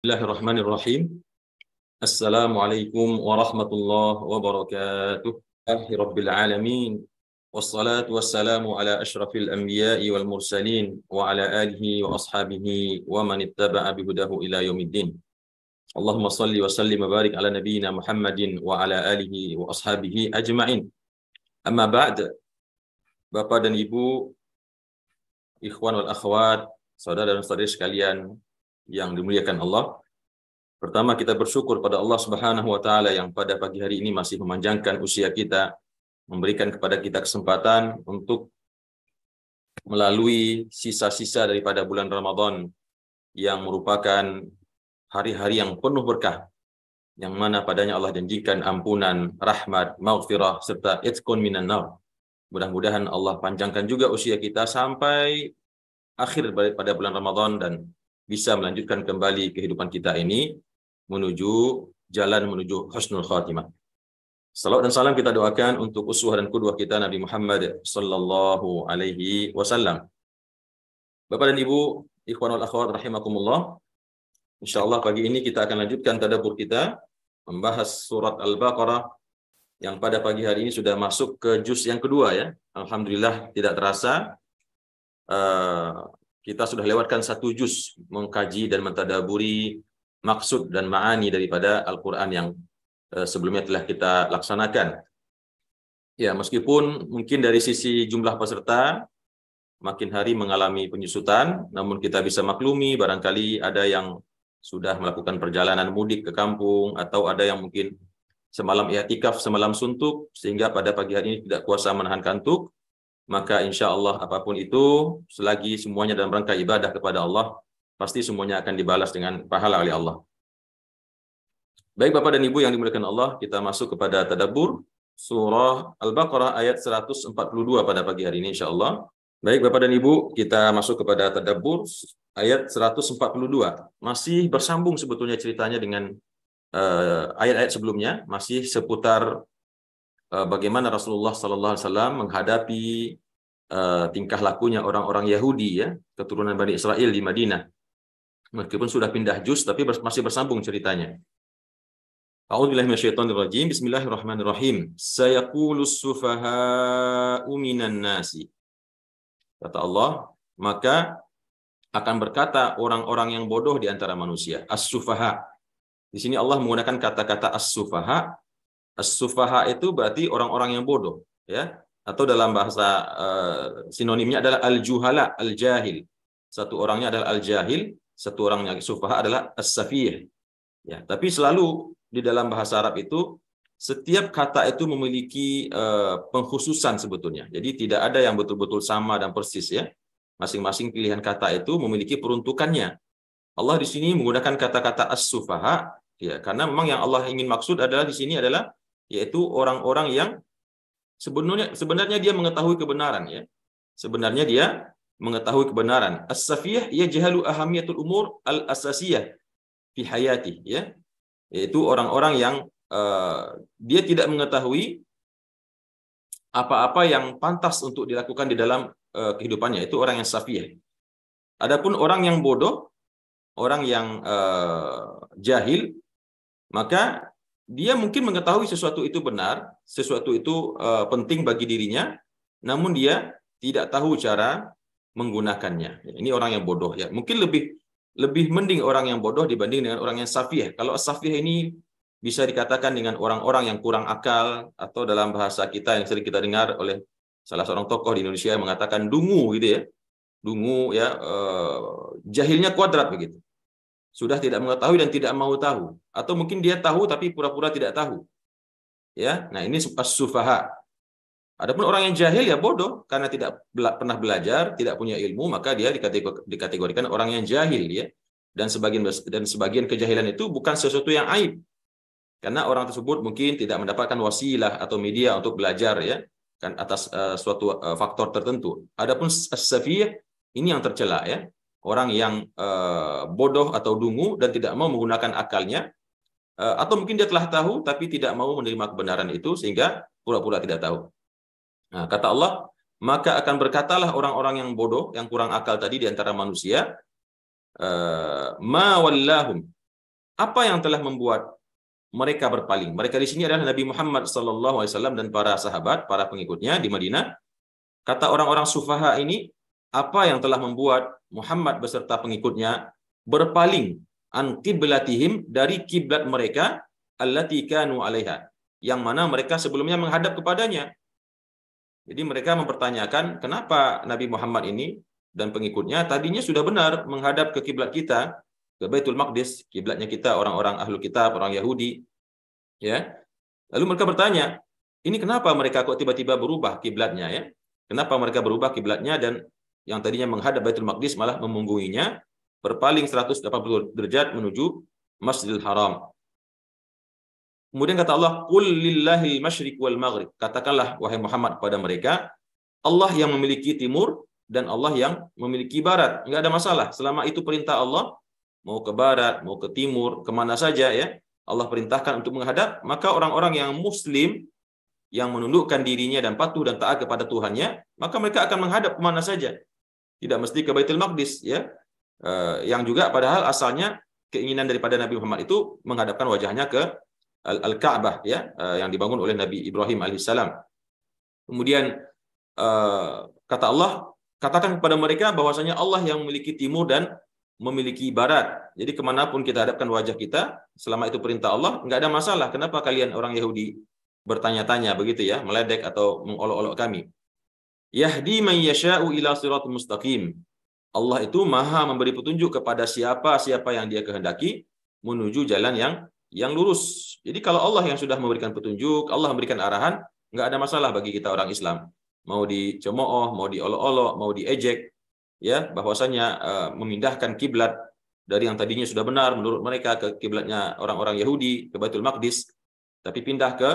Bismillahirrahmanirrahim. Assalamualaikum warahmatullahi wabarakatuh. Rabbil alamin. Wassalatu wassalamu ala asyrafil anbiya'i wal mursalin wa ala alihi wa ashabihi wa man ittaba'a bihudahu ila yaumiddin. Allahumma salli wa sallim wa barik ala nabiyyina Muhammadin wa ala alihi wa ashabihi ajma'in. Amma ba'd. Bapak dan Ibu, ikhwan wal akhwat, saudara dan saudari sekalian yang dimuliakan Allah. Pertama, kita bersyukur pada Allah Subhanahu wa taala yang pada pagi hari ini masih memanjangkan usia kita, memberikan kepada kita kesempatan untuk melalui sisa-sisa daripada bulan Ramadan yang merupakan hari-hari yang penuh berkah, yang mana padanya Allah janjikan ampunan, rahmat, maghfirah serta itqun minan nar. Mudah-mudahan Allah panjangkan juga usia kita sampai akhir pada bulan Ramadan dan bisa melanjutkan kembali kehidupan kita ini menuju jalan menuju husnul khatimah. Salawat dan salam kita doakan untuk uswah dan qudwah kita Nabi Muhammad sallallahu alaihi wasallam. Bapak dan Ibu, ikhwan wal akhwat rahimakumullah. Insyaallah pagi ini kita akan lanjutkan tadabbur kita membahas surat Al-Baqarah yang pada pagi hari ini sudah masuk ke juz yang kedua ya. Alhamdulillah tidak terasa kita sudah lewatkan satu juz mengkaji dan mentadaburi maksud dan ma'ani daripada Al-Quran yang sebelumnya telah kita laksanakan. Ya, meskipun mungkin dari sisi jumlah peserta makin hari mengalami penyusutan, namun kita bisa maklumi barangkali ada yang sudah melakukan perjalanan mudik ke kampung atau ada yang mungkin semalam i'tikaf, semalam suntuk sehingga pada pagi hari ini tidak kuasa menahan kantuk. Maka insya Allah apapun itu, selagi semuanya dalam rangka ibadah kepada Allah, pasti semuanya akan dibalas dengan pahala oleh Allah. Baik Bapak dan Ibu yang dimuliakan Allah, kita masuk kepada tadabbur surah Al-Baqarah ayat 142 pada pagi hari ini insya Allah. Baik Bapak dan Ibu, kita masuk kepada tadabbur ayat 142. Masih bersambung sebetulnya ceritanya dengan ayat-ayat sebelumnya, masih seputar bagaimana Rasulullah SAW menghadapi tingkah lakunya orang-orang Yahudi ya, keturunan Bani Israel di Madinah. Meskipun sudah pindah juz tapi masih bersambung ceritanya. A'udzubillahi minasyaitonirrajim. Bismillahirrahmanirrahim. Sayaqulus sufaha'u minan nasi. Kata Allah, maka akan berkata orang-orang yang bodoh di antara manusia. As-sufaha. Di sini Allah menggunakan kata-kata as-sufaha. As-sufaha itu berarti orang-orang yang bodoh, ya. Atau dalam bahasa sinonimnya adalah al-juhala, al-jahil. Satu orangnya adalah al-jahil, satu orangnya sufaha adalah as-safih. Ya, tapi selalu di dalam bahasa Arab itu setiap kata itu memiliki pengkhususan sebetulnya. Jadi tidak ada yang betul-betul sama dan persis ya. Masing-masing pilihan kata itu memiliki peruntukannya. Allah di sini menggunakan kata-kata as-sufaha ya, karena memang yang Allah ingin maksud adalah di sini adalah yaitu orang-orang yang sebenarnya dia mengetahui kebenaran ya. Sebenarnya dia mengetahui kebenaran. As-safiyah yajhalu ahamiyatul umur al-asasiyah fi hayati ya. Yaitu orang-orang yang dia tidak mengetahui apa-apa yang pantas untuk dilakukan di dalam kehidupannya, itu orang yang safiyah. Adapun orang yang bodoh, orang yang jahil, maka dia mungkin mengetahui sesuatu itu benar, sesuatu itu penting bagi dirinya, namun dia tidak tahu cara menggunakannya. Ini orang yang bodoh ya. Mungkin lebih mending orang yang bodoh dibanding dengan orang yang safih. Kalau safih ini bisa dikatakan dengan orang-orang yang kurang akal, atau dalam bahasa kita yang sering kita dengar oleh salah seorang tokoh di Indonesia yang mengatakan dungu gitu ya. Dungu ya, jahilnya kuadrat begitu. Sudah tidak mengetahui dan tidak mau tahu, atau mungkin dia tahu tapi pura-pura tidak tahu. Ya, nah ini as-sufaha. Adapun orang yang jahil ya bodoh karena tidak pernah belajar, tidak punya ilmu, maka dia dikategorikan orang yang jahil ya. Dan sebagian kejahilan itu bukan sesuatu yang aib. Karena orang tersebut mungkin tidak mendapatkan wasilah atau media untuk belajar ya, kan atas suatu faktor tertentu. Adapun as-safih ini yang tercela ya. Orang yang bodoh atau dungu dan tidak mau menggunakan akalnya, atau mungkin dia telah tahu tapi tidak mau menerima kebenaran itu sehingga pura-pura tidak tahu. Nah, kata Allah, maka akan berkatalah orang-orang yang bodoh, yang kurang akal tadi di antara manusia, ma wallahum, Apa yang telah membuat mereka berpaling? Mereka di sini adalah Nabi Muhammad SAW dan para sahabat, para pengikutnya di Madinah. Kata orang-orang sufaha ini, apa yang telah membuat Muhammad beserta pengikutnya berpaling an qiblatihim, dari kiblat mereka, allati kanu 'alaiha, yang mana mereka sebelumnya menghadap kepadanya. Jadi mereka mempertanyakan, kenapa Nabi Muhammad ini dan pengikutnya tadinya sudah benar menghadap ke kiblat kita, ke Baitul Maqdis, kiblatnya kita orang-orang ahlu kitab, orang Yahudi, ya. Lalu mereka bertanya, ini kenapa mereka kok tiba-tiba berubah kiblatnya, ya? Kenapa mereka berubah kiblatnya dan yang tadinya menghadap Baitul Maqdis malah memunggunginya, berpaling 180 derajat menuju Masjidil Haram. Kemudian kata Allah, "Qul lillahil masyriq wal maghrib." Katakanlah wahai Muhammad kepada mereka, Allah yang memiliki timur dan Allah yang memiliki barat. Enggak ada masalah. Selama itu perintah Allah, mau ke barat, mau ke timur, kemana saja, ya, Allah perintahkan untuk menghadap, maka orang-orang yang muslim, yang menundukkan dirinya dan patuh dan taat kepada Tuhannya, maka mereka akan menghadap kemana saja. Tidak mesti ke Baitul Maqdis, ya. Yang juga padahal asalnya keinginan daripada Nabi Muhammad itu menghadapkan wajahnya ke Al-Ka'bah, ya, yang dibangun oleh Nabi Ibrahim alaihissalam. Kemudian kata Allah, katakan kepada mereka bahwasanya Allah yang memiliki timur dan memiliki barat. Jadi kemanapun kita hadapkan wajah kita, selama itu perintah Allah, nggak ada masalah. Kenapa kalian orang Yahudi bertanya-tanya begitu, ya, meledek atau mengolok-olok kami? Yahdi man yasha'u ila siratal mustaqim. Allah itu maha memberi petunjuk kepada siapa yang dia kehendaki menuju jalan yang lurus. Jadi kalau Allah yang sudah memberikan petunjuk, Allah memberikan arahan, nggak ada masalah bagi kita orang Islam. Mau dicemooh, mau diolok-olok, mau diejek, ya, bahwasanya memindahkan kiblat dari yang tadinya sudah benar menurut mereka ke kiblatnya orang-orang Yahudi, ke Baitul Maqdis, tapi pindah ke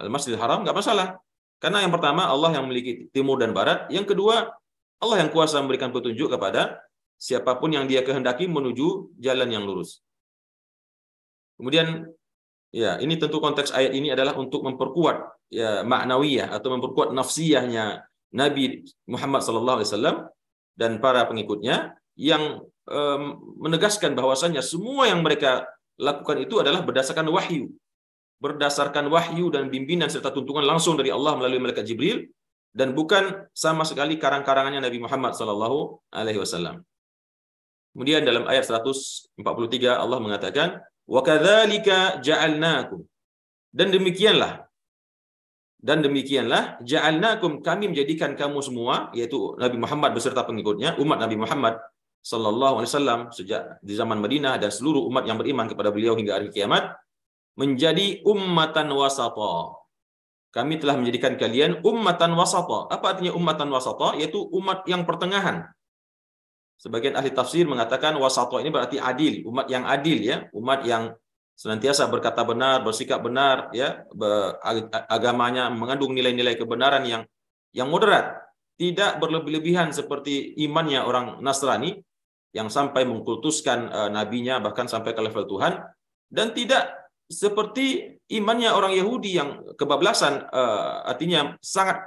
Masjidil Haram, nggak masalah. Karena yang pertama Allah yang memiliki timur dan barat, yang kedua Allah yang kuasa memberikan petunjuk kepada siapapun yang dia kehendaki menuju jalan yang lurus. Kemudian, ya, ini tentu konteks ayat ini adalah untuk memperkuat, ya, maknawiyah atau memperkuat nafsiyahnya Nabi Muhammad SAW dan para pengikutnya yang menegaskan bahwasannya semua yang mereka lakukan itu adalah berdasarkan wahyu dan bimbingan serta tuntunan langsung dari Allah melalui malaikat Jibril, dan bukan sama sekali karang-karangannya Nabi Muhammad SAW. Kemudian dalam ayat 143 Allah mengatakan, wa kadzalika ja'alnakum, dan demikianlah ja'alnakum, kami menjadikan kamu semua, yaitu Nabi Muhammad beserta pengikutnya, umat Nabi Muhammad SAW sejak di zaman Madinah dan seluruh umat yang beriman kepada beliau hingga hari kiamat, menjadi ummatan wasata. Kami telah menjadikan kalian ummatan wasata. Apa artinya ummatan wasata? Yaitu umat yang pertengahan. Sebagian ahli tafsir mengatakan wasata ini berarti adil, umat yang adil, ya, umat yang senantiasa berkata benar, bersikap benar, ya, agamanya mengandung nilai-nilai kebenaran yang moderat, tidak berlebih-lebihan seperti imannya orang Nasrani yang sampai mengkultuskan nabinya bahkan sampai ke level Tuhan, dan tidak seperti imannya orang Yahudi yang kebablasan, artinya sangat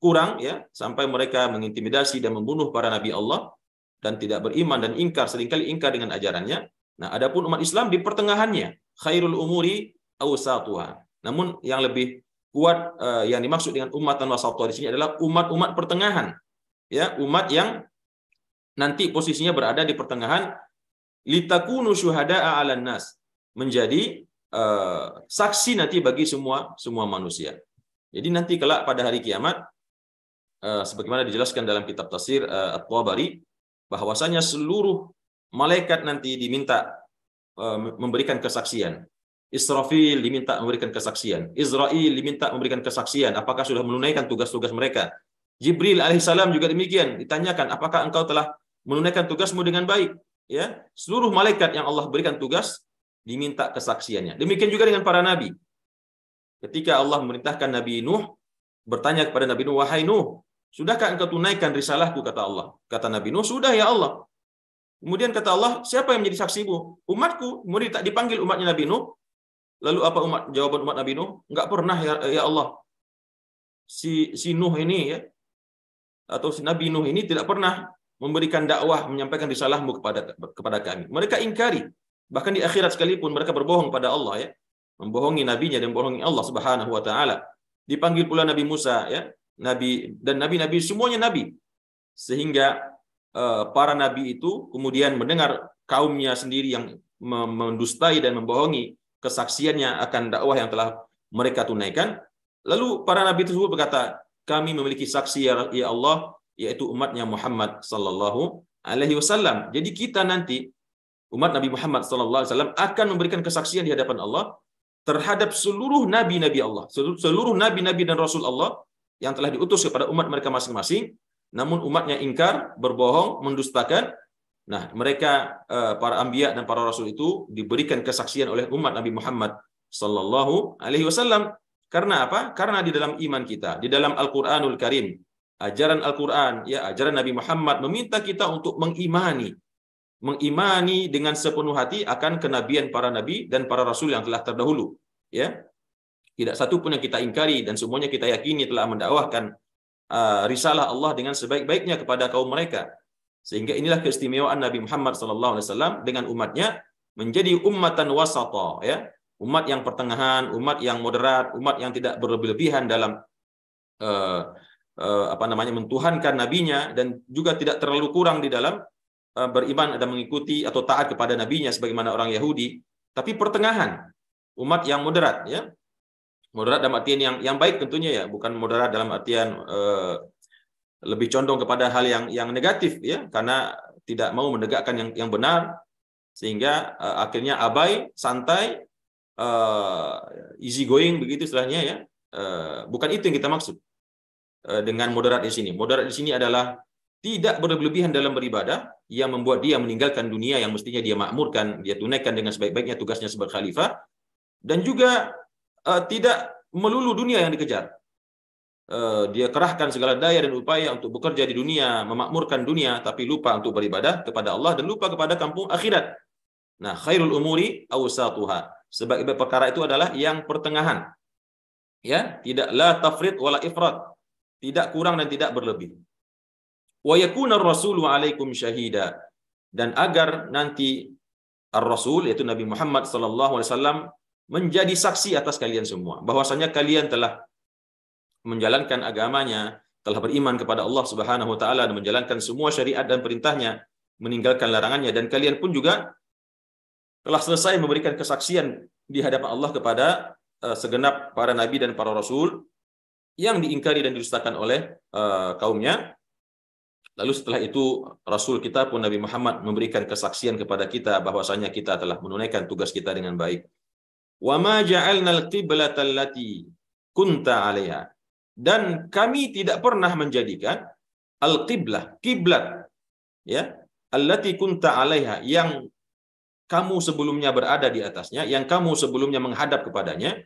kurang, ya, sampai mereka mengintimidasi dan membunuh para nabi Allah dan tidak beriman dan seringkali ingkar dengan ajarannya. Nah, adapun umat Islam di pertengahannya, khairul umuri awsatuha. Namun yang lebih kuat, yang dimaksud dengan ummatan wasatah di sini adalah umat-umat pertengahan, ya, umat yang nanti posisinya berada di pertengahan, litakunu syuhada'a 'alan nas, menjadi saksi nanti bagi semua manusia. Jadi nanti kelak pada hari kiamat, sebagaimana dijelaskan dalam kitab tafsir At-Tabari, bahwasanya seluruh malaikat nanti diminta memberikan kesaksian. Israfil diminta memberikan kesaksian. Israil diminta memberikan kesaksian apakah sudah menunaikan tugas-tugas mereka. Jibril alaihissalam juga demikian, ditanyakan apakah engkau telah menunaikan tugasmu dengan baik, ya. Seluruh malaikat yang Allah berikan tugas diminta kesaksiannya. Demikian juga dengan para nabi. Ketika Allah memerintahkan Nabi Nuh, bertanya kepada Nabi Nuh, wahai Nuh, sudahkah engkau tunaikan risalahku, kata Allah. Kata Nabi Nuh, sudah ya Allah. Kemudian kata Allah, siapa yang menjadi saksimu? Umatku. Kemudian tak dipanggil umatnya Nabi Nuh. Lalu apa jawaban umat Nabi Nuh? Enggak pernah, ya Allah. Si Nuh ini, ya, atau si Nabi Nuh ini tidak pernah memberikan dakwah, menyampaikan risalahmu kepada kami. Mereka ingkari. Bahkan di akhirat sekalipun mereka berbohong pada Allah, ya, membohongi nabinya dan membohongi Allah Subhanahu wa taala. Dipanggil pula Nabi Musa, ya, nabi dan nabi-nabi semuanya nabi. Sehingga para nabi itu kemudian mendengar kaumnya sendiri yang mendustai dan membohongi kesaksiannya akan dakwah yang telah mereka tunaikan. Lalu para nabi tersebut berkata, kami memiliki saksi ya Allah, yaitu umatnya Muhammad sallallahu alaihi wasallam. Jadi kita nanti umat Nabi Muhammad sallallahu alaihi wasallam akan memberikan kesaksian di hadapan Allah terhadap seluruh nabi-nabi Allah, seluruh nabi-nabi dan rasul Allah yang telah diutus kepada umat mereka masing-masing. Namun umatnya ingkar, berbohong, mendustakan. Nah, mereka para anbiya dan para rasul itu diberikan kesaksian oleh umat Nabi Muhammad sallallahu alaihi wasallam. Karena apa? Karena di dalam iman kita, di dalam Al-Qur'anul Karim, ajaran Al-Qur'an, ya, ajaran Nabi Muhammad meminta kita untuk mengimani dengan sepenuh hati akan kenabian para nabi dan para rasul yang telah terdahulu, ya. Tidak satu pun yang kita ingkari dan semuanya kita yakini telah mendakwahkan risalah Allah dengan sebaik-baiknya kepada kaum mereka. Sehingga inilah keistimewaan Nabi Muhammad SAW dengan umatnya menjadi ummatan wasata, ya, umat yang pertengahan, umat yang moderat, umat yang tidak berlebihan dalam mentuhankan nabinya dan juga tidak terlalu kurang di dalam beriman dan mengikuti atau taat kepada nabinya sebagaimana orang Yahudi, tapi pertengahan, umat yang moderat, ya. Moderat dalam artian yang baik tentunya, ya, bukan moderat dalam artian lebih condong kepada hal yang negatif, ya, karena tidak mau menegakkan yang benar sehingga akhirnya abai, santai, easy going begitu istilahnya, ya. Bukan itu yang kita maksud dengan moderat di sini. Moderat di sini adalah tidak berlebihan dalam beribadah yang membuat dia meninggalkan dunia yang mestinya dia makmurkan, dia tunaikan dengan sebaik-baiknya tugasnya sebagai khalifah, dan juga tidak melulu dunia yang dikejar. Dia kerahkan segala daya dan upaya untuk bekerja di dunia, memakmurkan dunia, tapi lupa untuk beribadah kepada Allah dan lupa kepada kampung akhirat. Nah, khairul umuri awsatuha. Sebaik perkara itu adalah yang pertengahan. Ya, tidak la tafrid wala ifrat. Tidak kurang dan tidak berlebih. Wa yakuna ar-rasulu 'alaikum syahida. Dan agar nanti ar-rasul yaitu Nabi Muhammad sallallahu alaihi wasallam menjadi saksi atas kalian semua bahwasanya kalian telah menjalankan agamanya, telah beriman kepada Allah Subhanahu wa taala dan menjalankan semua syariat dan perintahnya, meninggalkan larangannya, dan kalian pun juga telah selesai memberikan kesaksian di hadapan Allah kepada segenap para nabi dan para rasul yang diingkari dan didustakan oleh kaumnya. Lalu setelah itu Rasul kita pun Nabi Muhammad memberikan kesaksian kepada kita bahwasanya kita telah menunaikan tugas kita dengan baik. Wa ma ja'alnal qiblata allati kunta 'alaiha. Dan kami tidak pernah menjadikan al-qiblah, kiblat, ya, allati kunta 'alaiha, yang kamu sebelumnya berada di atasnya, yang kamu sebelumnya menghadap kepadanya.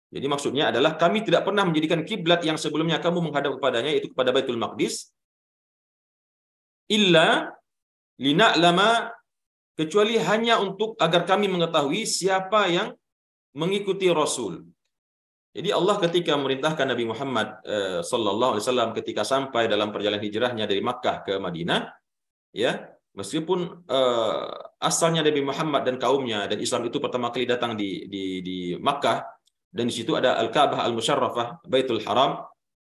Jadi maksudnya adalah kami tidak pernah menjadikan kiblat yang sebelumnya kamu menghadap kepadanya, yaitu kepada Baitul Maqdis, illa lina'lama, kecuali hanya untuk agar kami mengetahui siapa yang mengikuti Rasul. Jadi Allah ketika memerintahkan Nabi Muhammad sallallahu alaihi wasallam ketika sampai dalam perjalanan hijrahnya dari Makkah ke Madinah, ya, meskipun asalnya Nabi Muhammad dan kaumnya dan Islam itu pertama kali datang di Makkah, dan di situ ada Al-Ka'bah Al-Musyarrafah, Baitul Haram.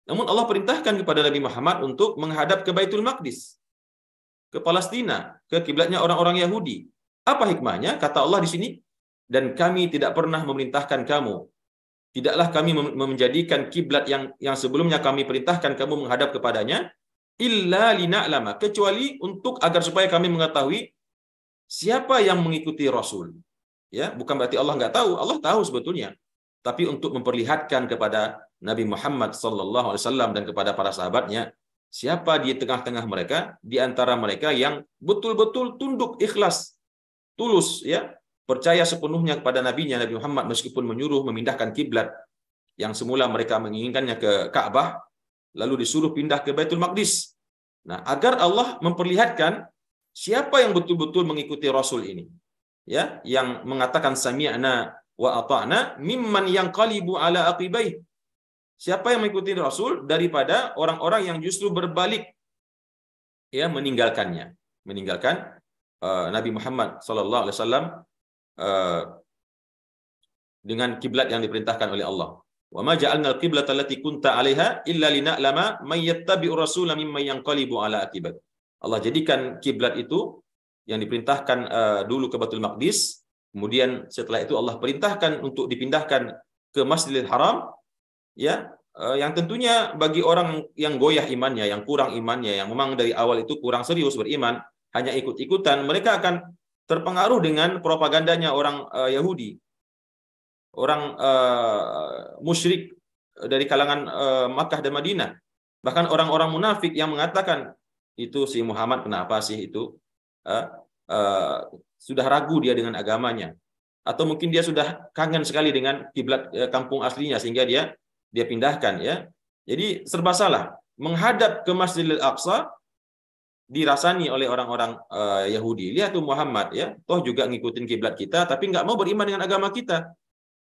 Namun Allah perintahkan kepada Nabi Muhammad untuk menghadap ke Baitul Maqdis, ke Palestina, ke kiblatnya orang-orang Yahudi. Apa hikmahnya? Kata Allah di sini, dan kami tidak pernah memerintahkan kamu, tidaklah kami menjadikan kiblat yang sebelumnya kami perintahkan kamu menghadap kepadanya, illa lina'lama, kecuali untuk agar supaya kami mengetahui siapa yang mengikuti Rasul. Ya, bukan berarti Allah nggak tahu, Allah tahu sebetulnya. Tapi untuk memperlihatkan kepada Nabi Muhammad SAW dan kepada para sahabatnya, siapa di tengah-tengah mereka, di antara mereka yang betul-betul tunduk, ikhlas, tulus, ya, percaya sepenuhnya kepada nabinya Nabi Muhammad meskipun menyuruh memindahkan kiblat yang semula mereka menginginkannya ke Ka'bah, lalu disuruh pindah ke Baitul Maqdis. Nah, agar Allah memperlihatkan siapa yang betul-betul mengikuti Rasul ini, ya, yang mengatakan sami'na wa ata'na mimman yanqalibu ala aqibaih. Siapa yang mengikuti Rasul daripada orang-orang yang justru berbalik, ya, meninggalkan Nabi Muhammad sallallahu alaihi wasallam dengan kiblat yang diperintahkan oleh Allah. Wa ma ja'alna al-qiblata allati kunta 'alaiha illa lina'lama may yattabi'ur rasula mimman yanqalibu 'ala aqibat. Allah jadikan kiblat itu yang diperintahkan dulu ke Baitul Maqdis, kemudian setelah itu Allah perintahkan untuk dipindahkan ke Masjidil Haram, ya, yang tentunya bagi orang yang goyah imannya, yang kurang imannya, yang memang dari awal itu kurang serius beriman, hanya ikut-ikutan, mereka akan terpengaruh dengan propagandanya orang Yahudi, orang musyrik dari kalangan Makkah dan Madinah. Bahkan orang-orang munafik yang mengatakan, itu si Muhammad kenapa sih itu sudah ragu dia dengan agamanya, atau mungkin dia sudah kangen sekali dengan kiblat kampung aslinya sehingga dia pindahkan, ya. Jadi serba salah. Menghadap ke Masjidil Aqsa dirasani oleh orang-orang Yahudi. Lihat tuh Muhammad, ya, toh juga ngikutin kiblat kita tapi nggak mau beriman dengan agama kita.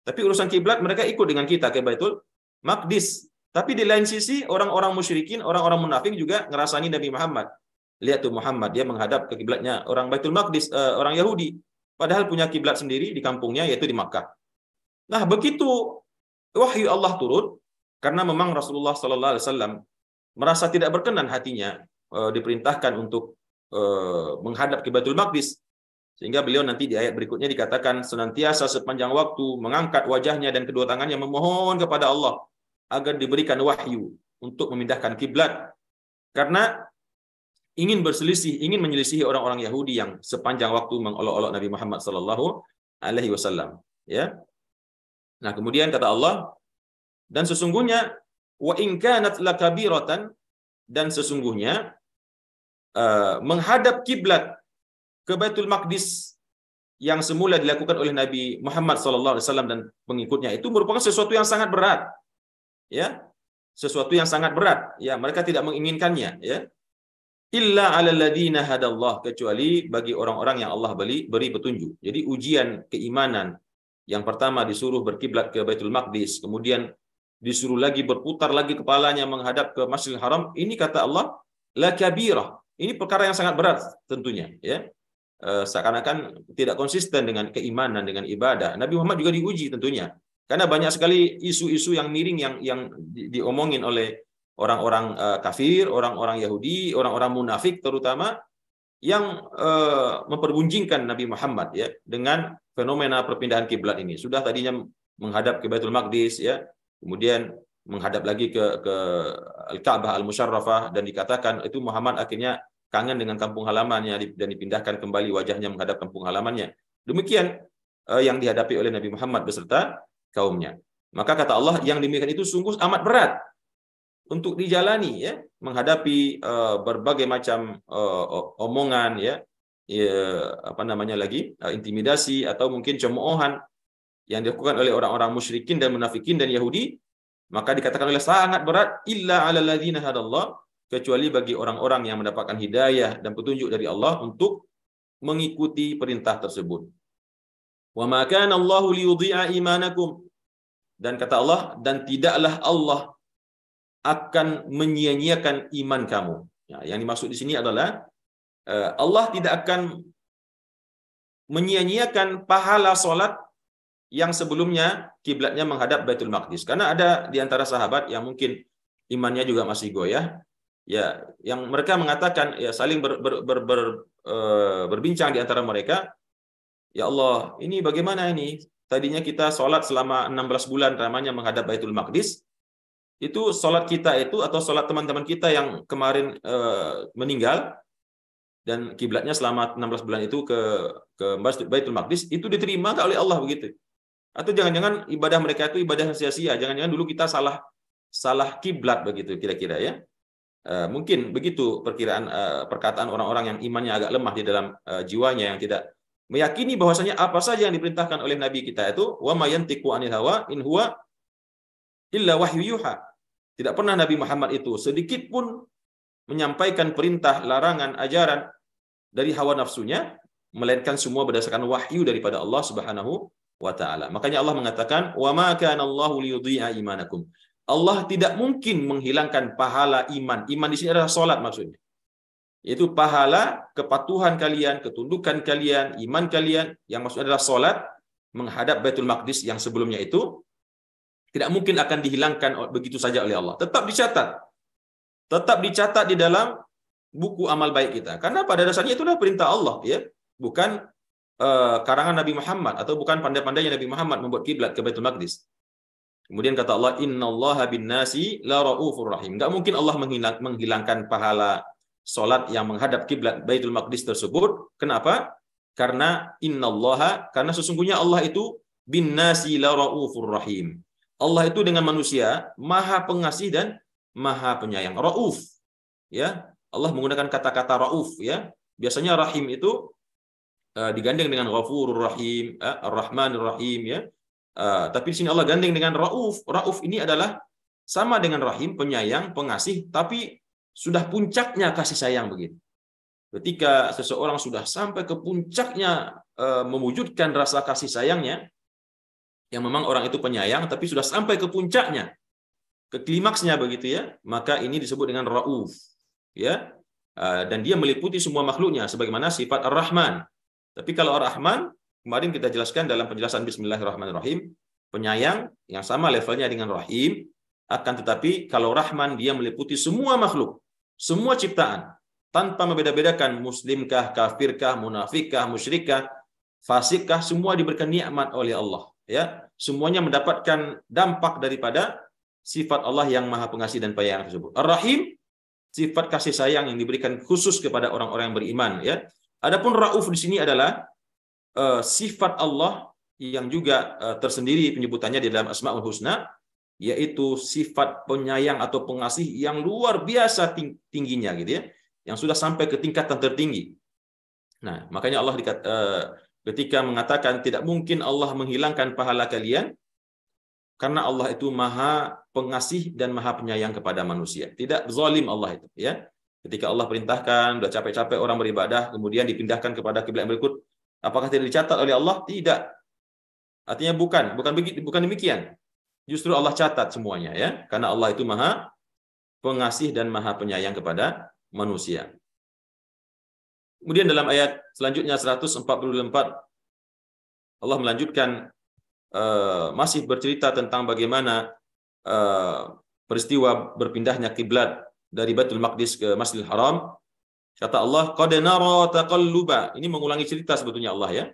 Tapi urusan kiblat mereka ikut dengan kita ke Baitul Maqdis. Tapi di lain sisi orang-orang musyrikin, orang-orang munafik juga ngerasani Nabi Muhammad. Lihat tuh Muhammad, dia menghadap ke kiblatnya orang Baitul Maqdis, orang Yahudi. Padahal punya kiblat sendiri di kampungnya, yaitu di Makkah. Nah, begitu wahyu Allah turun, karena memang Rasulullah sallallahu alaihi wasallam merasa tidak berkenan hatinya diperintahkan untuk menghadap ke Baitul Maqdis, sehingga beliau nanti di ayat berikutnya dikatakan senantiasa sepanjang waktu mengangkat wajahnya dan kedua tangannya memohon kepada Allah agar diberikan wahyu untuk memindahkan kiblat, karena ingin berselisih, ingin menyelisihi orang-orang Yahudi yang sepanjang waktu mengolok-olok Nabi Muhammad sallallahu alaihi wasallam, ya. Nah, kemudian kata Allah, dan sesungguhnya wa in kanat lakabiratan, dan sesungguhnya menghadap kiblat ke Baitul Maqdis yang semula dilakukan oleh Nabi Muhammad sallallahu alaihi wasallam dan pengikutnya itu merupakan sesuatu yang sangat berat, ya. Sesuatu yang sangat berat, ya, mereka tidak menginginkannya, ya. Illa 'alal ladzina hadallah, kecuali bagi orang-orang yang Allah beri petunjuk. Jadi ujian keimanan yang pertama disuruh berkiblat ke Baitul Maqdis, kemudian disuruh lagi berputar lagi kepalanya menghadap ke Masjidil Haram, ini kata Allah la kabirah. Ini perkara yang sangat berat tentunya, ya. Seakan-akan tidak konsisten dengan keimanan, dengan ibadah. Nabi Muhammad juga diuji tentunya. Karena banyak sekali isu-isu yang miring yang diomongin oleh orang-orang kafir, orang-orang Yahudi, orang-orang munafik terutama, yang mempergunjingkan Nabi Muhammad, ya, dengan fenomena perpindahan kiblat ini. Sudah tadinya menghadap ke Baitul Maqdis, ya, kemudian menghadap lagi ke Al-Ka'bah Al-Musyarrafah, dan dikatakan itu Muhammad akhirnya kangen dengan kampung halamannya dan dipindahkan kembali wajahnya menghadap kampung halamannya. Demikian yang dihadapi oleh Nabi Muhammad beserta kaumnya. Maka kata Allah, yang demikian itu sungguh amat berat untuk dijalani, ya, menghadapi berbagai macam omongan, ya, apa namanya lagi, intimidasi atau mungkin cemoohan yang dilakukan oleh orang-orang musyrikin dan munafikin dan Yahudi. Maka dikatakan oleh sangat berat, illa 'alal ladzina hadallah, kecuali bagi orang-orang yang mendapatkan hidayah dan petunjuk dari Allah untuk mengikuti perintah tersebut. Wa ma kana Allahu liyudhi'a imanakum, dan kata Allah, dan tidaklah Allah akan menyia-nyiakan iman kamu. Ya, yang dimaksud di sini adalah Allah tidak akan menyia-nyiakan pahala solat yang sebelumnya kiblatnya menghadap Baitul Maqdis. Karena ada di antara sahabat yang mungkin imannya juga masih goyah, ya, yang mereka mengatakan, ya, saling berbincang di antara mereka, ya Allah, ini bagaimana ini? Tadinya kita sholat selama 16 bulan namanya menghadap Baitul Maqdis. Itu sholat kita itu atau sholat teman-teman kita yang kemarin meninggal dan kiblatnya selama 16 bulan itu ke Baitul Maqdis, itu diterima nggak oleh Allah begitu? Atau jangan-jangan ibadah mereka itu ibadah sia-sia? Jangan-jangan dulu kita salah kiblat begitu kira-kira, ya? Mungkin begitu perkataan orang-orang yang imannya agak lemah di dalam jiwanya, yang tidak meyakini bahwasanya apa saja yang diperintahkan oleh Nabi kita itu wa ma yantiqu anil hawa in huwa illa wahyu yuha. Tidak pernah Nabi Muhammad itu sedikit pun menyampaikan perintah, larangan, ajaran dari hawa nafsunya, melainkan semua berdasarkan wahyu daripada Allah Subhanahu wa taala. Makanya Allah mengatakan, "Wa ma kana Allahu liyudhi'a imanakum." Allah tidak mungkin menghilangkan pahala iman. Iman di sini adalah salat maksudnya. Yaitu pahala kepatuhan kalian, ketundukan kalian, iman kalian, yang maksudnya adalah salat menghadap Baitul Maqdis yang sebelumnya itu tidak mungkin akan dihilangkan begitu saja oleh Allah. Tetap dicatat. Tetap dicatat di dalam buku amal baik kita. Karena pada dasarnya itulah perintah Allah, ya. Bukan karangan Nabi Muhammad atau bukan pandai-pandainya Nabi Muhammad membuat kiblat ke Baitul Maqdis. Kemudian kata Allah, innallaha bin-nasi la raufur rahim. Enggak mungkin Allah menghilangkan pahala salat yang menghadap kiblat Baitul Maqdis tersebut. Kenapa? Karena innallaha, karena sesungguhnya Allah itu bin-nasi la raufur rahim. Allah itu dengan manusia Maha Pengasih dan Maha Penyayang. Rauf, ya. Allah menggunakan kata-kata rauf, ya. Biasanya rahim itu digandeng dengan Ghafurur Rahim, Ar-Rahmanir Rahim, ya. Tapi di sini Allah gandeng dengan Rauf. Rauf ini adalah sama dengan Rahim, penyayang, pengasih, tapi sudah puncaknya kasih sayang begitu. Ketika seseorang sudah sampai ke puncaknya mewujudkan rasa kasih sayangnya, yang memang orang itu penyayang, tapi sudah sampai ke puncaknya, ke klimaksnya begitu, ya, maka ini disebut dengan Rauf, ya. Dan dia meliputi semua makhluknya, sebagaimana sifat Ar-Rahman. Tapi kalau Ar-Rahman, kemarin kita jelaskan dalam penjelasan Bismillahirrahmanirrahim, penyayang yang sama levelnya dengan Rahim, akan tetapi kalau Rahman dia meliputi semua makhluk, semua ciptaan, tanpa membeda-bedakan muslimkah, kafirkah, munafikkah, musyrikah, fasikkah, semua diberikan nikmat oleh Allah, ya. Semuanya mendapatkan dampak daripada sifat Allah yang Maha Pengasih dan Penyayang tersebut. Ar-Rahim, sifat kasih sayang yang diberikan khusus kepada orang-orang yang beriman, ya. Adapun Rauf di sini adalah sifat Allah yang juga tersendiri penyebutannya di dalam Asmaul Husna, yaitu sifat penyayang atau pengasih yang luar biasa tingginya, gitu, ya, yang sudah sampai ke tingkatan tertinggi. Nah, makanya Allah ketika mengatakan tidak mungkin Allah menghilangkan pahala kalian, karena Allah itu Maha Pengasih dan Maha Penyayang kepada manusia. Tidak zalim Allah itu, ya. Ketika Allah perintahkan, udah capek-capek orang beribadah, kemudian dipindahkan kepada kiblat yang berikut, apakah tidak dicatat oleh Allah? Tidak. Artinya bukan demikian. Justru Allah catat semuanya, ya, karena Allah itu Maha Pengasih dan Maha Penyayang kepada manusia. Kemudian dalam ayat selanjutnya 144, Allah melanjutkan masih bercerita tentang bagaimana peristiwa berpindahnya kiblat dari Baitul Maqdis ke Masjidil Haram. Kata Allah, qad nara taqalluba. Ini mengulangi cerita sebetulnya Allah, ya.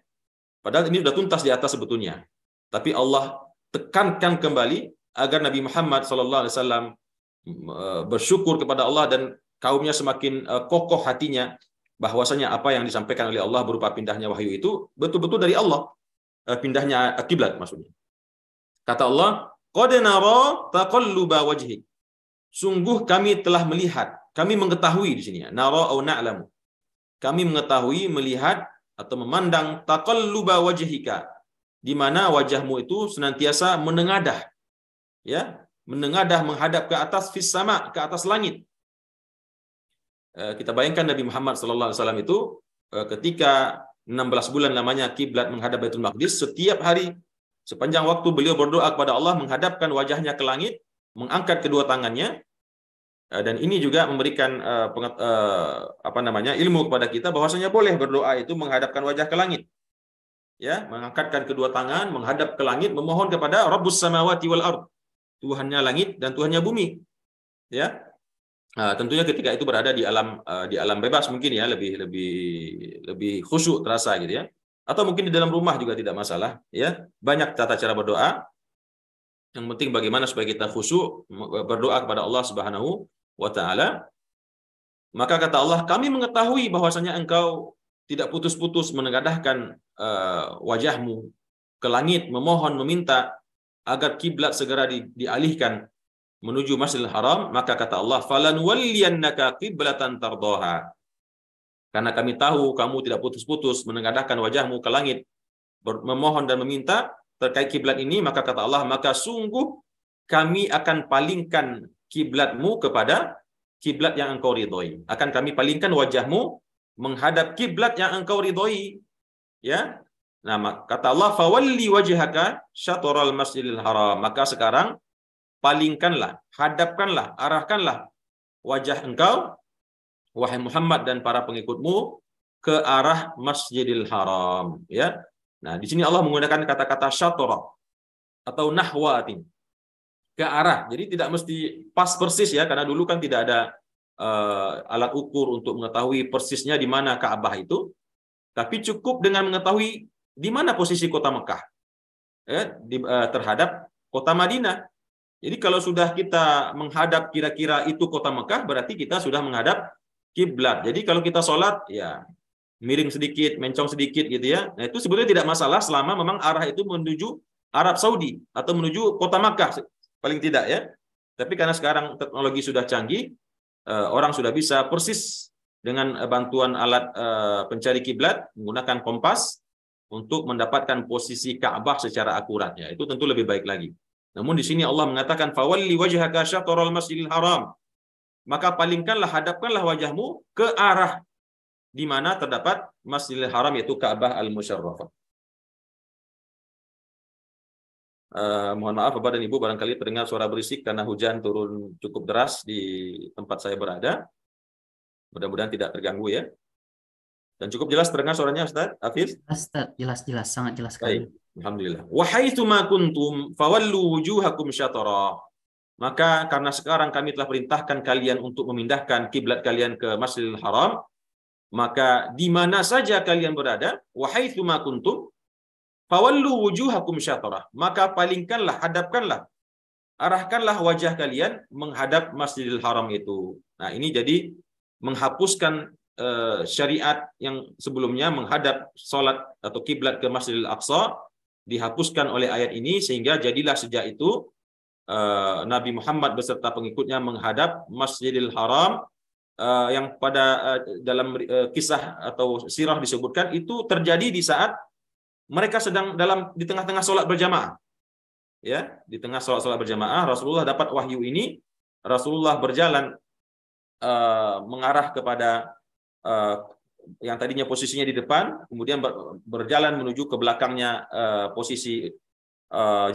Padahal ini sudah tuntas di atas sebetulnya. Tapi Allah tekankan kembali agar Nabi Muhammad SAW bersyukur kepada Allah dan kaumnya semakin kokoh hatinya bahwasanya apa yang disampaikan oleh Allah berupa pindahnya wahyu itu betul-betul dari Allah. Pindahnya kiblat maksudnya. Kata Allah, qad nara taqalluba wajhik. Sungguh kami telah melihat, kami mengetahui di sini, nara au na'lamu. Kami mengetahui, melihat atau memandang taqalluba wajhika, di mana wajahmu itu senantiasa menengadah, ya, menengadah menghadap ke atas, fis sama, ke atas langit. Kita bayangkan Nabi Muhammad SAW itu ketika 16 bulan lamanya kiblat menghadap Baitul Maqdis, setiap hari sepanjang waktu beliau berdoa kepada Allah, menghadapkan wajahnya ke langit, mengangkat kedua tangannya, dan ini juga memberikan ilmu kepada kita bahwasanya boleh berdoa itu menghadapkan wajah ke langit, ya, mengangkatkan kedua tangan menghadap ke langit, memohon kepada Rabbus samawati wal ard, Tuhannya langit dan Tuhannya bumi, ya. Tentunya ketika itu berada di alam bebas mungkin, ya, lebih khusyuk terasa, gitu, ya, atau mungkin di dalam rumah juga tidak masalah, ya. Banyak tata cara berdoa. Yang penting bagaimana supaya kita khusyuk berdoa kepada Allah Subhanahu wa taala. Maka kata Allah, kami mengetahui bahwasanya engkau tidak putus-putus menengadahkan wajahmu ke langit, memohon, meminta agar kiblat segera dialihkan menuju Masjidil Haram. Maka kata Allah, falanwalliyannaka qiblatan tardaha. Karena kami tahu kamu tidak putus-putus menengadahkan wajahmu ke langit, memohon dan meminta terkait kiblat ini, maka kata Allah, maka sungguh kami akan palingkan kiblatmu kepada kiblat yang engkau ridhoi. Akan kami palingkan wajahmu menghadap kiblat yang engkau ridhoi, ya. Nah, kata Allah, fawalli wajhaka syatral Masjidil Haram. Maka sekarang palingkanlah, hadapkanlah, arahkanlah wajah engkau wahai Muhammad dan para pengikutmu, ke arah Masjidil Haram, ya. Nah, di sini Allah menggunakan kata-kata syatara atau nahwatin, ke arah. Jadi tidak mesti pas persis ya, karena dulu kan tidak ada alat ukur untuk mengetahui persisnya di mana Ka'bah itu, tapi cukup dengan mengetahui di mana posisi kota Mekah ya, terhadap kota Madinah. Jadi kalau sudah kita menghadap kira-kira itu kota Mekah, berarti kita sudah menghadap kiblat. Jadi kalau kita sholat ya miring sedikit, mencong sedikit gitu ya. Nah, itu sebetulnya tidak masalah selama memang arah itu menuju Arab Saudi atau menuju kota Makkah paling tidak ya. Tapi karena sekarang teknologi sudah canggih, orang sudah bisa persis dengan bantuan alat pencari kiblat menggunakan kompas untuk mendapatkan posisi Ka'bah secara akurat ya. Itu tentu lebih baik lagi. Namun di sini Allah mengatakan fawalli wajhaka syatral masjidil haram. Maka palingkanlah, hadapkanlah wajahmu ke arah di mana terdapat Masjidil Haram, yaitu Ka'bah Al-Musyarrafah. Mohon maaf Bapak dan Ibu, barangkali terdengar suara berisik karena hujan turun cukup deras di tempat saya berada. Mudah-mudahan tidak terganggu ya. Dan cukup jelas terdengar suaranya Ustaz Hafiz? Ustaz, jelas-jelas, sangat jelas sekali. Baik, alhamdulillah. Wa haitsu ma kuntum fawallu wujuhakum syatara. Maka karena sekarang kami telah perintahkan kalian untuk memindahkan kiblat kalian ke Masjidil Haram, maka di mana saja kalian berada, wa haitsu ma kuntum fawallu wujuhakum syatrah, maka palingkanlah, hadapkanlah, arahkanlah wajah kalian menghadap Masjidil Haram itu. Nah, ini jadi menghapuskan syariat yang sebelumnya menghadap salat atau kiblat ke Masjidil Aqsa, dihapuskan oleh ayat ini, sehingga jadilah sejak itu Nabi Muhammad beserta pengikutnya menghadap Masjidil Haram. Yang pada dalam kisah atau sirah disebutkan itu terjadi di saat mereka sedang di tengah-tengah sholat berjamaah, ya, di tengah sholat berjamaah Rasulullah dapat wahyu ini. Rasulullah berjalan mengarah kepada yang tadinya posisinya di depan, kemudian berjalan menuju ke belakangnya posisi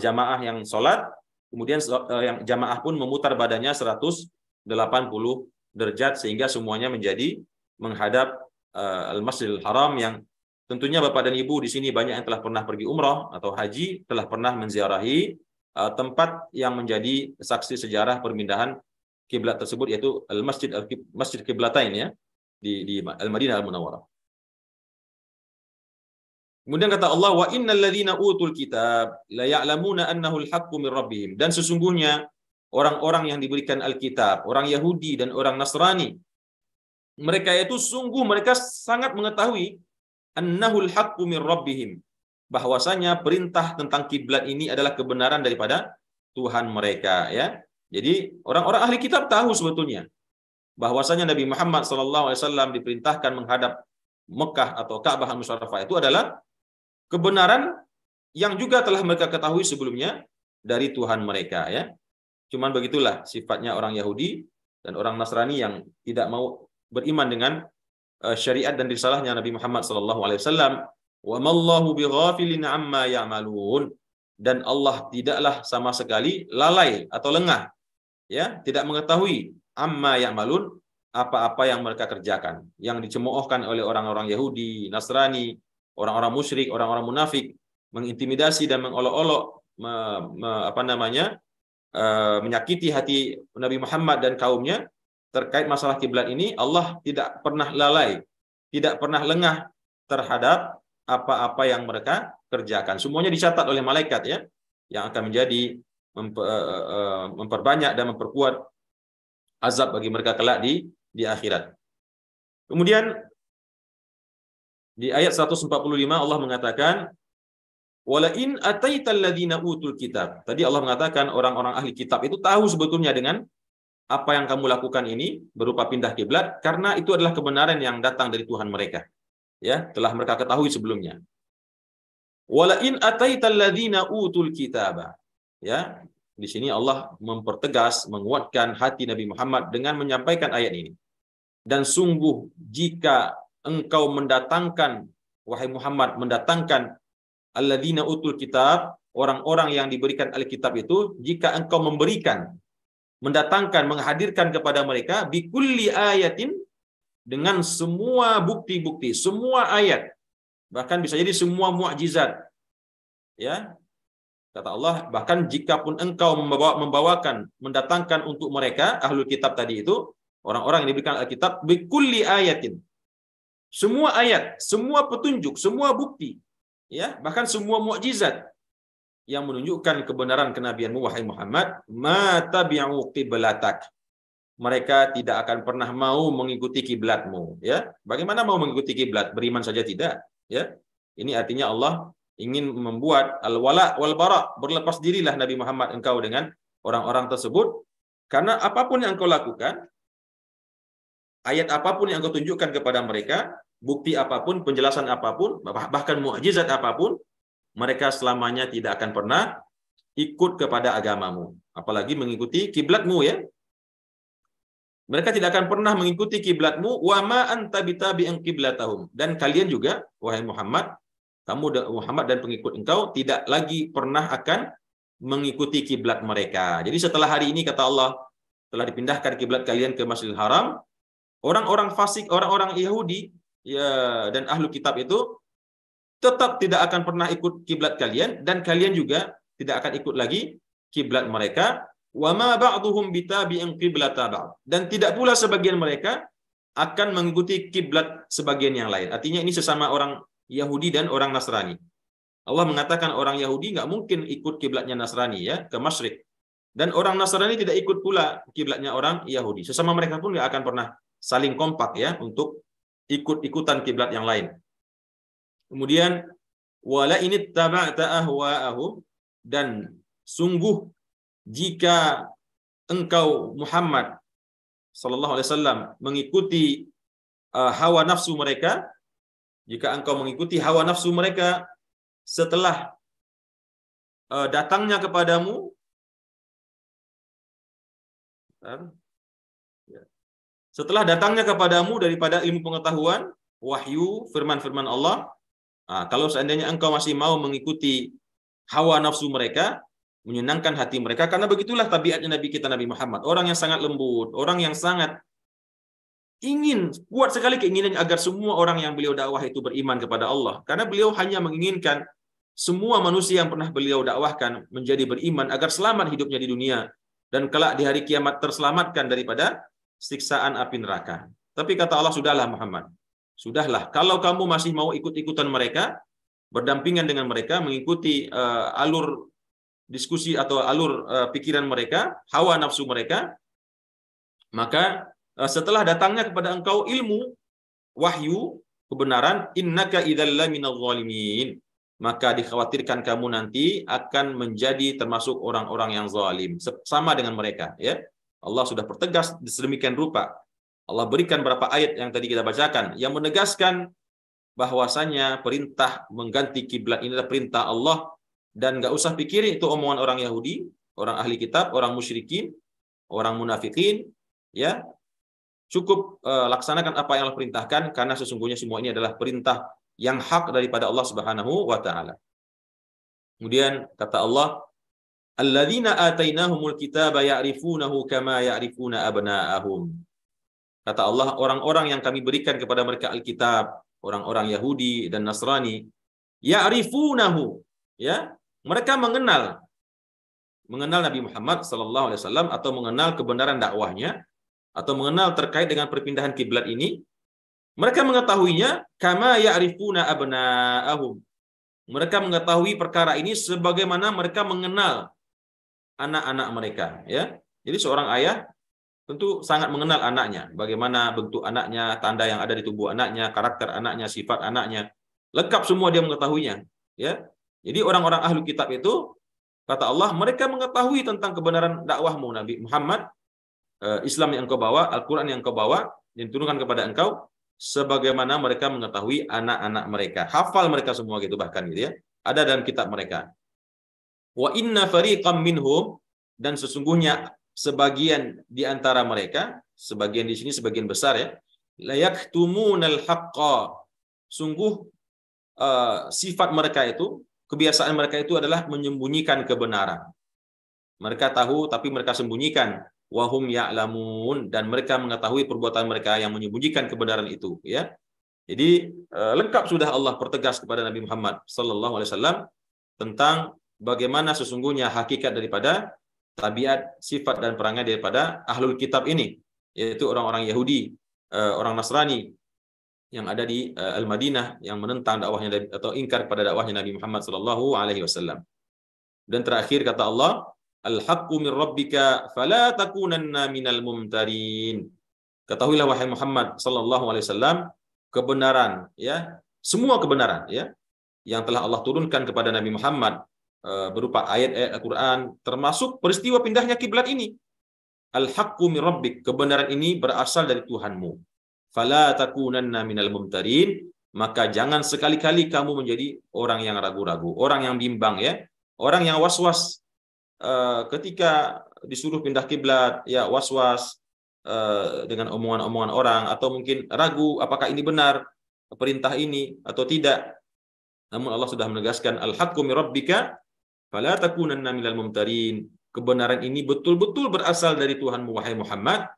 jamaah yang sholat, kemudian yang jamaah pun memutar badannya 180 derajat sehingga semuanya menjadi menghadap Al-Masjidil Haram, yang tentunya Bapak dan Ibu di sini banyak yang telah pernah pergi umrah atau haji, telah pernah menziarahi tempat yang menjadi saksi sejarah perpindahan kiblat tersebut, yaitu Masjid Qiblatain ya, di Al-Madinah Al-Munawwarah. Kemudian kata Allah, wa innal ladzina utul kitab la ya'lamuna annahu al-haqqu min rabbihim, dan sesungguhnya orang-orang yang diberikan Alkitab, orang Yahudi dan orang Nasrani, mereka itu sungguh mereka sangat mengetahui annahul haqqu min rabbihim, bahwasanya perintah tentang kiblat ini adalah kebenaran daripada Tuhan mereka ya. Jadi orang-orang ahli kitab tahu sebetulnya bahwasanya Nabi Muhammad SAW diperintahkan menghadap Mekah atau Ka'bah Al-Musyarrafah itu adalah kebenaran yang juga telah mereka ketahui sebelumnya dari Tuhan mereka ya. Cuman begitulah sifatnya orang Yahudi dan orang Nasrani yang tidak mau beriman dengan syariat dan risalahnya Nabi Muhammad SAW. Wa mallahu bighafilin amma ya'malun, dan Allah tidaklah sama sekali lalai atau lengah ya, tidak mengetahui amma ya'malun, apa-apa yang mereka kerjakan, yang dicemoohkan oleh orang-orang Yahudi, Nasrani, orang-orang musyrik, orang-orang munafik, mengintimidasi dan mengolok-olok menyakiti hati Nabi Muhammad dan kaumnya terkait masalah kiblat ini. Allah tidak pernah lalai, tidak pernah lengah terhadap apa-apa yang mereka kerjakan. Semuanya dicatat oleh malaikat ya, yang akan menjadi memperbanyak dan memperkuat azab bagi mereka kelak di akhirat. Kemudian di ayat 145 Allah mengatakan, wala in ataital ladzina utul kitab. Tadi Allah mengatakan orang-orang ahli kitab itu tahu sebetulnya dengan apa yang kamu lakukan ini berupa pindah kiblat, karena itu adalah kebenaran yang datang dari Tuhan mereka. Ya, telah mereka ketahui sebelumnya. Wala in ataital ladzina utul kitaba. Ya, di sini Allah mempertegas, menguatkan hati Nabi Muhammad dengan menyampaikan ayat ini. Dan sungguh jika engkau mendatangkan, wahai Muhammad, mendatangkan alladzina utul kitab, orang-orang yang diberikan Alkitab itu, jika engkau memberikan, mendatangkan, menghadirkan kepada mereka bikulli ayatin, dengan semua bukti-bukti, semua ayat, bahkan bisa jadi semua mukjizat. Ya, kata Allah, bahkan jikapun engkau mendatangkan untuk mereka ahlul kitab tadi itu, orang-orang yang diberikan Alkitab, bikulli ayatin, semua ayat, semua petunjuk, semua bukti, ya, bahkan semua mukjizat yang menunjukkan kebenaran kenabianmu wahai Muhammad, ma tabi'u qiblatak, mereka tidak akan pernah mau mengikuti kiblatmu. Ya, bagaimana mau mengikuti kiblat? Beriman saja tidak. Ya, ini artinya Allah ingin membuat al-wala wal bara, berlepas dirilah Nabi Muhammad engkau dengan orang-orang tersebut, karena apapun yang engkau lakukan, ayat apapun yang engkau tunjukkan kepada mereka, bukti apapun, penjelasan apapun, bahkan mukjizat apapun, mereka selamanya tidak akan pernah ikut kepada agamamu, apalagi mengikuti kiblatmu, ya. Mereka tidak akan pernah mengikuti kiblatmu, wa ma anta bitabi'in qiblatahum, dan kalian juga wahai Muhammad, kamu Muhammad dan pengikut engkau tidak lagi pernah akan mengikuti kiblat mereka. Jadi setelah hari ini kata Allah, telah dipindahkan kiblat kalian ke Masjidil Haram, orang-orang fasik, orang-orang Yahudi, ya, dan ahlu kitab itu tetap tidak akan pernah ikut kiblat kalian, dan kalian juga tidak akan ikut lagi kiblat mereka. Wa ma ba'duhum bitabi'in qiblata ba'd, dan tidak pula sebagian mereka akan mengikuti kiblat sebagian yang lain. Artinya ini sesama orang Yahudi dan orang Nasrani. Allah mengatakan orang Yahudi nggak mungkin ikut kiblatnya Nasrani, ya, ke Masyrik, dan orang Nasrani tidak ikut pula kiblatnya orang Yahudi. Sesama mereka pun nggak akan pernah saling kompak, ya, untuk ikut-ikutan kiblat yang lain. Kemudian wala ini taba'ta ahwa'ahum, dan sungguh jika engkau Muhammad sallallahu alaihi wasallam mengikuti hawa nafsu mereka, jika engkau mengikuti hawa nafsu mereka setelah datangnya kepadamu, setelah datangnya kepadamu daripada ilmu pengetahuan, wahyu, firman-firman Allah, kalau seandainya engkau masih mau mengikuti hawa nafsu mereka, menyenangkan hati mereka, karena begitulah tabiatnya Nabi kita Nabi Muhammad, orang yang sangat lembut, orang yang sangat ingin, kuat sekali keinginan agar semua orang yang beliau dakwah itu beriman kepada Allah, karena beliau hanya menginginkan semua manusia yang pernah beliau dakwahkan menjadi beriman agar selamat hidupnya di dunia, dan kelak di hari kiamat terselamatkan daripada siksaan api neraka. Tapi kata Allah, sudahlah Muhammad, sudahlah, kalau kamu masih mau ikut-ikutan mereka, berdampingan dengan mereka, mengikuti alur diskusi atau alur pikiran mereka, hawa nafsu mereka, maka setelah datangnya kepada engkau ilmu, wahyu, kebenaran, innaka idzal laminadh zalimin, maka dikhawatirkan kamu nanti akan menjadi termasuk orang-orang yang zalim, sama dengan mereka, ya. Allah sudah pertegas sedemikian rupa. Allah berikan beberapa ayat yang tadi kita bacakan yang menegaskan bahwasanya perintah mengganti kiblat ini adalah perintah Allah, dan nggak usah pikirin itu omongan orang Yahudi, orang ahli kitab, orang musyrikin, orang munafikin, ya. Cukup laksanakan apa yang Allah perintahkan, karena sesungguhnya semua ini adalah perintah yang hak daripada Allah Subhanahu wa taala. Kemudian kata Allah, alladzina atainahumul kitaba ya'rifunahu kama ya'rifuna abna'ahum. Kata Allah, orang-orang yang kami berikan kepada mereka Alkitab, orang-orang Yahudi dan Nasrani, ya'rifunahu, ya, mereka mengenal Nabi Muhammad sallallahu alaihi wasallam, atau mengenal kebenaran dakwahnya, atau mengenal terkait dengan perpindahan kiblat ini, mereka mengetahuinya kama ya'rifuna abna'ahum. Mereka mengetahui perkara ini sebagaimana mereka mengenal anak-anak mereka, ya. Jadi seorang ayah tentu sangat mengenal anaknya, bagaimana bentuk anaknya, tanda yang ada di tubuh anaknya, karakter anaknya, sifat anaknya, lengkap semua dia mengetahuinya, ya. Jadi orang-orang ahlu kitab itu, kata Allah, mereka mengetahui tentang kebenaran dakwahmu Nabi Muhammad, Islam yang engkau bawa, Al-Quran yang engkau bawa, yang diturunkan kepada engkau, sebagaimana mereka mengetahui anak-anak mereka. Hafal mereka semua gitu, bahkan gitu, ya. Ada dalam kitab mereka. Wa inna fariqam minhum, dan sesungguhnya sebagian di antara mereka, sebagian di sini sebagian besar, ya, la yaktumunal haqqa, sungguh sifat mereka itu, kebiasaan mereka itu adalah menyembunyikan kebenaran. Mereka tahu tapi mereka sembunyikan wa hum ya'lamun, dan mereka mengetahui perbuatan mereka yang menyembunyikan kebenaran itu, ya. Jadi lengkap sudah Allah pertegas kepada Nabi Muhammad sallallahu alaihi wasallam tentang bagaimana sesungguhnya hakikat daripada tabiat, sifat dan perangai daripada ahlul kitab ini, yaitu orang-orang Yahudi, orang Nasrani yang ada di Al-Madinah yang menentang dakwahnya atau ingkar pada dakwahnya Nabi Muhammad sallallahu alaihi wasallam. Dan terakhir kata Allah, al-haqqu min rabbika fala takunanna minal mumtarin. Ketahuilah wahai Muhammad sallallahu alaihi wasallam, kebenaran, ya, semua kebenaran, ya, yang telah Allah turunkan kepada Nabi Muhammad berupa ayat-ayat Al-Quran, termasuk peristiwa pindahnya kiblat ini. Al-haqqu min rabbik, kebenaran ini berasal dari Tuhanmu. Fala takunanna minal mumtarin, maka jangan sekali-kali kamu menjadi orang yang ragu-ragu, orang yang bimbang, ya, orang yang was-was ketika disuruh pindah kiblat, ya, was-was dengan omongan-omongan orang, atau mungkin ragu apakah ini benar perintah ini atau tidak. Namun Allah sudah menegaskan al-haqqu min rabbika fala takunanna minal mumtarin. Kebenaran ini betul-betul berasal dari Tuhanmu wahai Muhammad,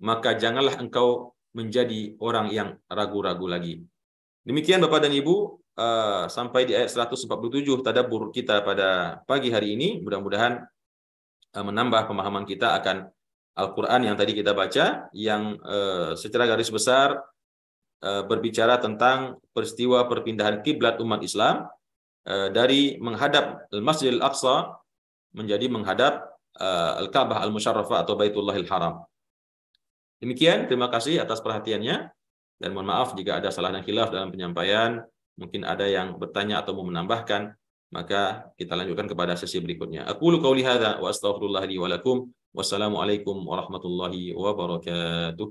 maka janganlah engkau menjadi orang yang ragu-ragu lagi. Demikian Bapak dan Ibu, sampai di ayat 147 tadabbur kita pada pagi hari ini. Mudah-mudahan menambah pemahaman kita akan Al-Quran yang tadi kita baca, yang secara garis besar berbicara tentang peristiwa perpindahan kiblat umat Islam dari menghadap Al-Masjidil Aqsa menjadi menghadap Al-Ka'bah Al-Musyarrafah atau Baitullahil Haram. Demikian, terima kasih atas perhatiannya, dan mohon maaf jika ada salah dan khilaf dalam penyampaian. Mungkin ada yang bertanya atau mau menambahkan, maka kita lanjutkan kepada sesi berikutnya. Aqulu qauli hadza wa astaghfirullah li wa lakum. Wassalamualaikum warahmatullahi wabarakatuh.